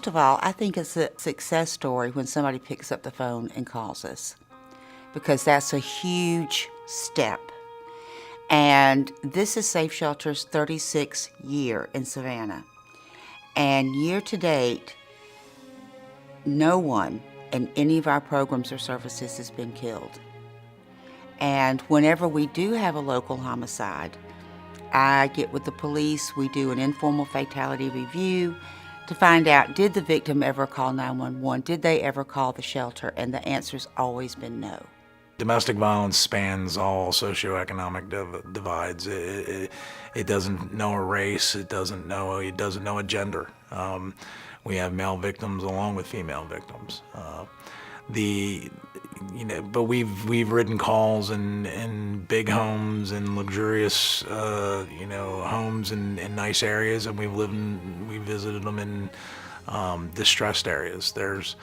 First of all, I think it's a success story when somebody picks up the phone and calls us, because that's a huge step. And this is Safe Shelter's 36th year in Savannah. And year to date, no one in any of our programs or services has been killed. And whenever we do have a local homicide, I get with the police, we do an informal fatality review to find out, did the victim ever call 911? Did they ever call the shelter? And the answer's always been no. Domestic violence spans all socioeconomic divides. It doesn't know a race. It doesn't know a gender. We have male victims along with female victims. But we've ridden calls in big homes and luxurious homes in nice areas, and we visited them in distressed areas. There's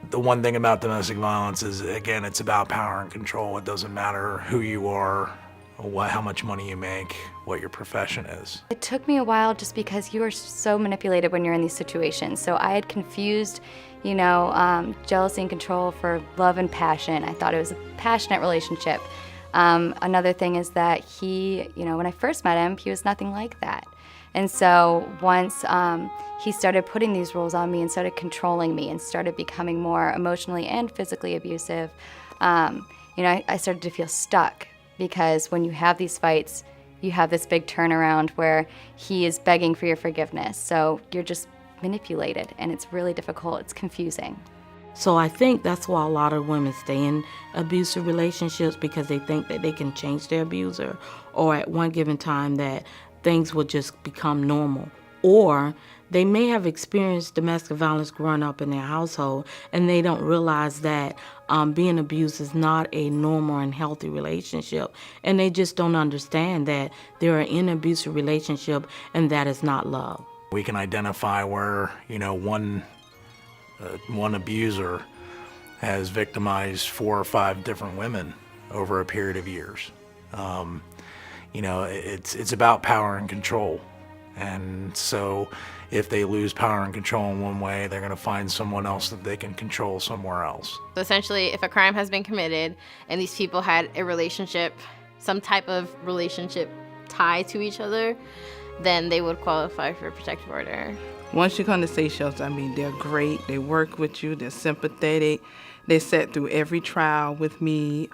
the one thing about domestic violence is, again, it's about power and control. It doesn't matter who you are, how much money you make, what your profession is. It took me a while just because you are so manipulated when you're in these situations. So I had confused, jealousy and control for love and passion. I thought it was a passionate relationship. Another thing is that he, when I first met him, he was nothing like that. And so once he started putting these rules on me and started controlling me and started becoming more emotionally and physically abusive, I started to feel stuck, because when you have these fights, you have this big turnaround where he is begging for your forgiveness. So you're just manipulated, and it's really difficult. It's confusing. So I think that's why a lot of women stay in abusive relationships, because they think that they can change their abuser, or at one given time that things will just become normal. Or they may have experienced domestic violence growing up in their household, and they don't realize that being abused is not a normal and healthy relationship. And they just don't understand that they're in an abusive relationship, and that is not love. We can identify where, one abuser has victimized 4 or 5 different women over a period of years. It's about power and control. And so if they lose power and control in one way, they're going to find someone else that they can control somewhere else. So essentially, if a crime has been committed and these people had a relationship, some type of relationship tie to each other, then they would qualify for a protective order. Once you come to Safe Shelter, they're great. They work with you. They're sympathetic. They sat through every trial with me.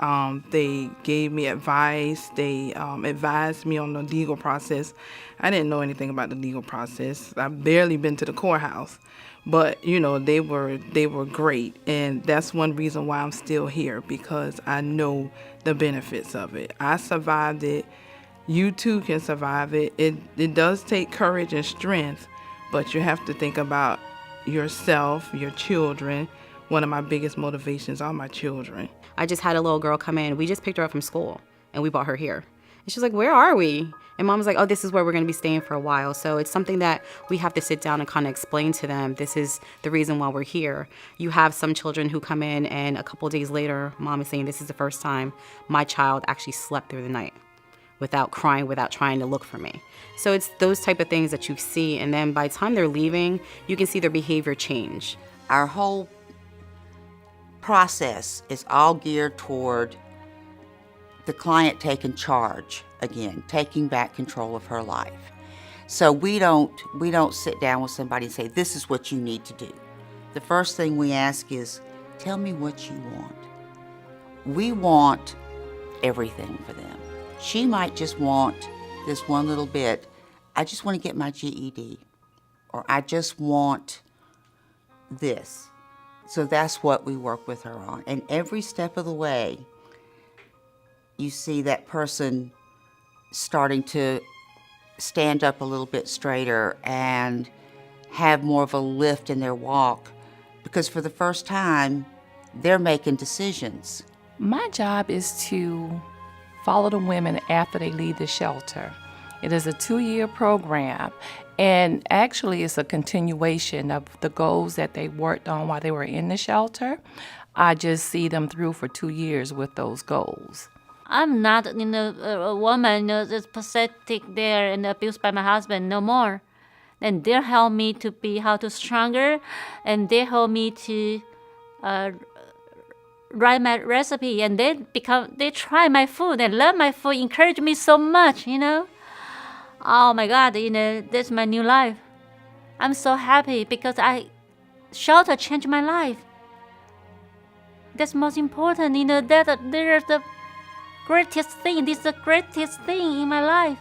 They gave me advice. They advised me on the legal process. I didn't know anything about the legal process. I've barely been to the courthouse. But, they were great. And that's one reason why I'm still here, because I know the benefits of it. I survived it. You too can survive it. It does take courage and strength, but you have to think about yourself, your children. One of my biggest motivations are my children. I just had a little girl come in. We just picked her up from school, and we brought her here. And she was like, "Where are we?" And Mom was like, "Oh, this is where we're going to be staying for a while." So it's something that we have to sit down and kind of explain to them. This is the reason why we're here. You have some children who come in, and a couple of days later, Mom is saying, "This is the first time my child actually slept through the night without crying, without trying to look for me." So it's those type of things that you see. And then by the time they're leaving, you can see their behavior change. Our whole process is all geared toward the client taking charge again, taking back control of her life. So we don't sit down with somebody and say, "This is what you need to do." The first thing we ask is, "Tell me what you want." We want everything for them. She might just want this one little bit. "I just want to get my GED," or "I just want this." So that's what we work with her on. And every step of the way, you see that person starting to stand up a little bit straighter and have more of a lift in their walk, because for the first time, they're making decisions. My job is to follow the women after they leave the shelter. It is a 2-year program, and actually it's a continuation of the goals that they worked on while they were in the shelter. I just see them through for 2 years with those goals. I'm not, a woman, that's pathetic there and abused by my husband no more. and they help me to be how to stronger, and they help me to write my recipe, and they try my food and love my food, encourage me so much, Oh my God, that's my new life. I'm so happy because shelter changed my life. That's most important, that there's the greatest thing. This is the greatest thing in my life.